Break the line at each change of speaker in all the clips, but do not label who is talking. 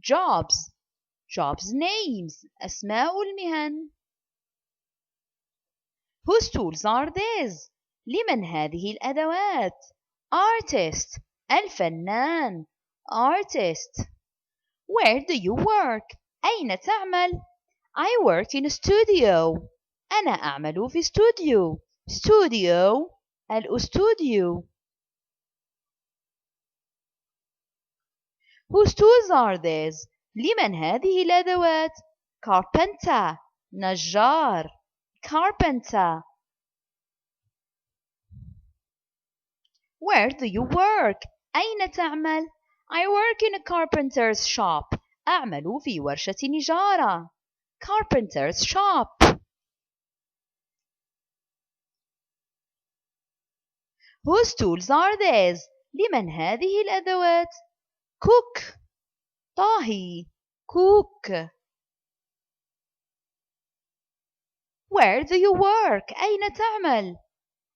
jobs. Jobs names. أسماء المهن. Whose tools are these? لمن هذه الأدوات؟ artist. الفنان. artist. Where do you work? أين تعمل؟ I work in a studio. أنا أعمل في studio. studio. الأستوديو. Whose tools are these? لمن هذه الأدوات؟ carpenter. نجار. carpenter. Where do you work? أين تعمل؟ I work in a carpenter's shop. أعمل في ورشة نجارة. carpenter's shop. Whose tools are these? لمن هذه الأدوات؟ cook. طاهي. cook. Where do you work? أين تعمل؟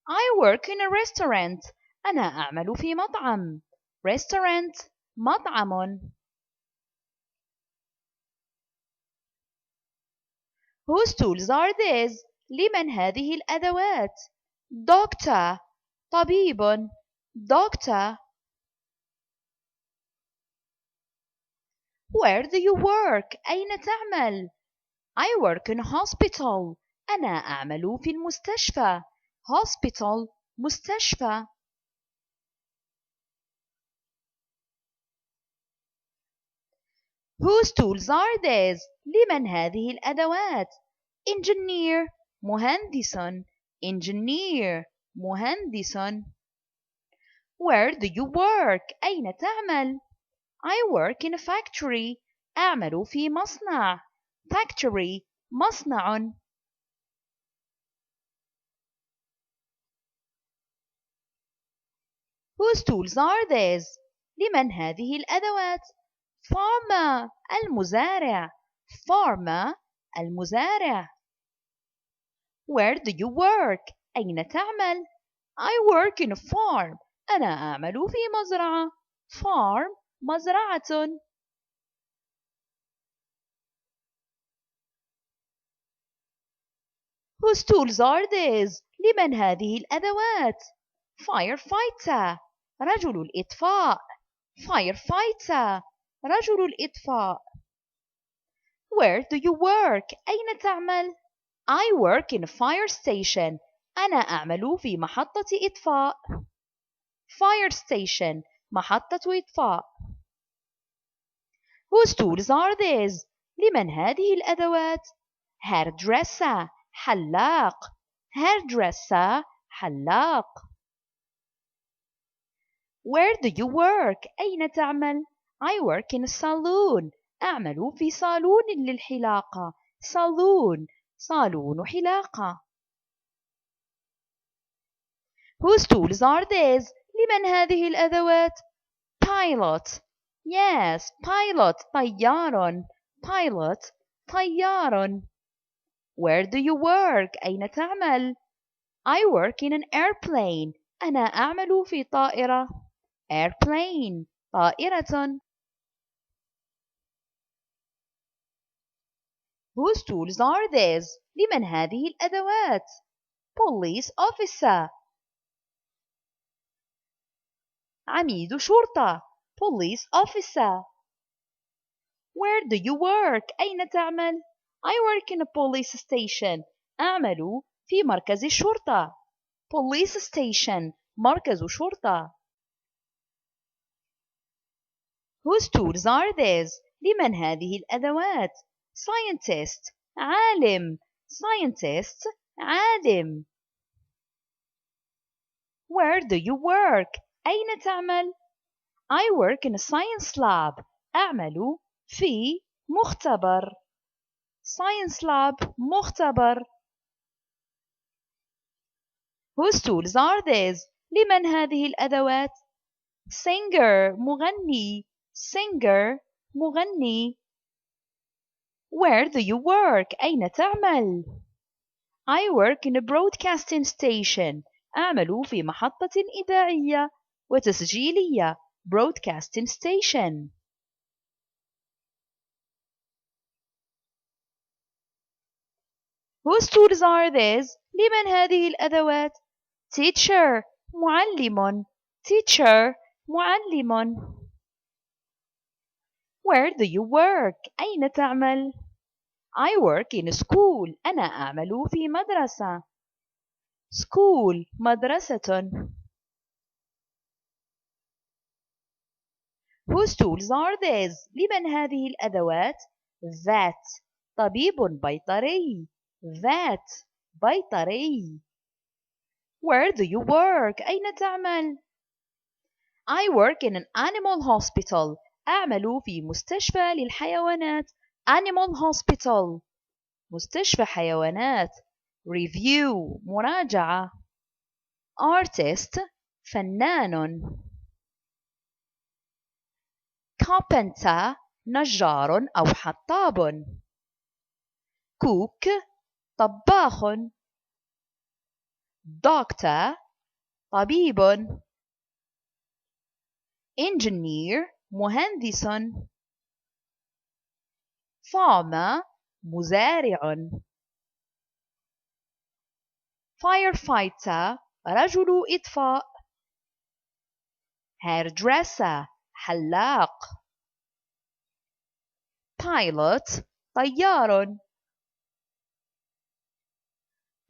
I work in a restaurant. أنا أعمل في مطعم. restaurant. مطعم. Whose tools are these? لمن هذه الأدوات؟ doctor. طبيب. doctor. Where do you work? أين تعمل؟ I work in a hospital. أنا أعمل في المستشفى. hospital. مستشفى. Whose tools are these? لمن هذه الأدوات؟ engineer. مهندس. engineer. مهندس. Where do you work? أين تعمل؟ I work in a factory. أعمل في مصنع. factory. مصنع. Whose tools are these? لمن هذه الأدوات؟ farmer. المزارع. farmer. المزارع. Where do you work? أين تعمل؟ I work in a farm. أنا أعمل في مزرعة. farm. مزرعة. Whose tools are these? لمن هذه الأدوات؟ firefighter. رجل الإطفاء. firefighter. رجل الإطفاء. Where do you work? أين تعمل؟ I work in a fire station. أنا أعمل في محطة إطفاء. fire station. محطة إطفاء. Whose tools are these? لمن هذه الأدوات؟ hairdresser. حلاق. hairdresser. حلاق. Where do you work? أين تعمل؟ I work in a saloon. أعمل في صالون للحلاقة. saloon. صالون حلاقة. Whose tools are these? لمن هذه الأدوات؟ pilot. yes, pilot. طيار. pilot. طيار. Where do you work? أين تعمل؟ I work in an airplane. أنا أعمل في طائرة. airplane. طائرة. Whose tools are these? لمن هذه الأدوات؟ police officer. عميد شرطة. police officer. Where do you work? أين تعمل؟ I work in a police station. أعمل في مركز الشرطة. police station. مركز شرطة. Whose tools are these? لمن هذه الأدوات؟ scientist. عالم. scientist. عالم. Where do you work? أين تعمل؟ I work in a science lab. أعمل في مختبر. science lab. مختبر. Whose tools are these? لمن هذه الأدوات؟ singer. مغني. singer. مغني. Where do you work? أين تعمل؟ I work in a broadcasting station. أعمل في محطة إذاعية. وتسجيلية broadcasting station. Whose tools are these? لمن هذه الأدوات؟ Teacher معلم. Teacher معلم. Where do you work? أين تعمل؟ I work in school. أنا أعمل في مدرسة. School مدرسة. Whose tools are these? لمن هذه الأدوات؟ That طبيب بيطري. That بيطري. Where do you work? أين تعمل؟ I work in an animal hospital. أعمل في مستشفى للحيوانات. Animal hospital مستشفى حيوانات. Review مراجعة. Artist فنان. Carpenter نجار أو حطاب. Cook طباخ. Doctor طبيب. Engineer مهندس. Farmer مزارع. Firefighter رجل إطفاء. Hairdresser حلاق. Pilot طيار.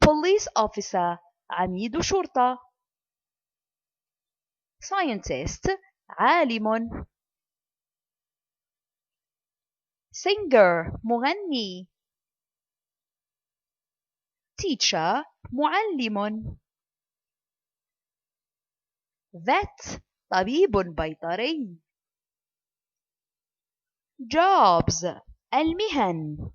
Police officer عميد شرطة. Scientist عالم. Singer مغني. Teacher معلم. Vet طبيب بيطري. Jobs المهن.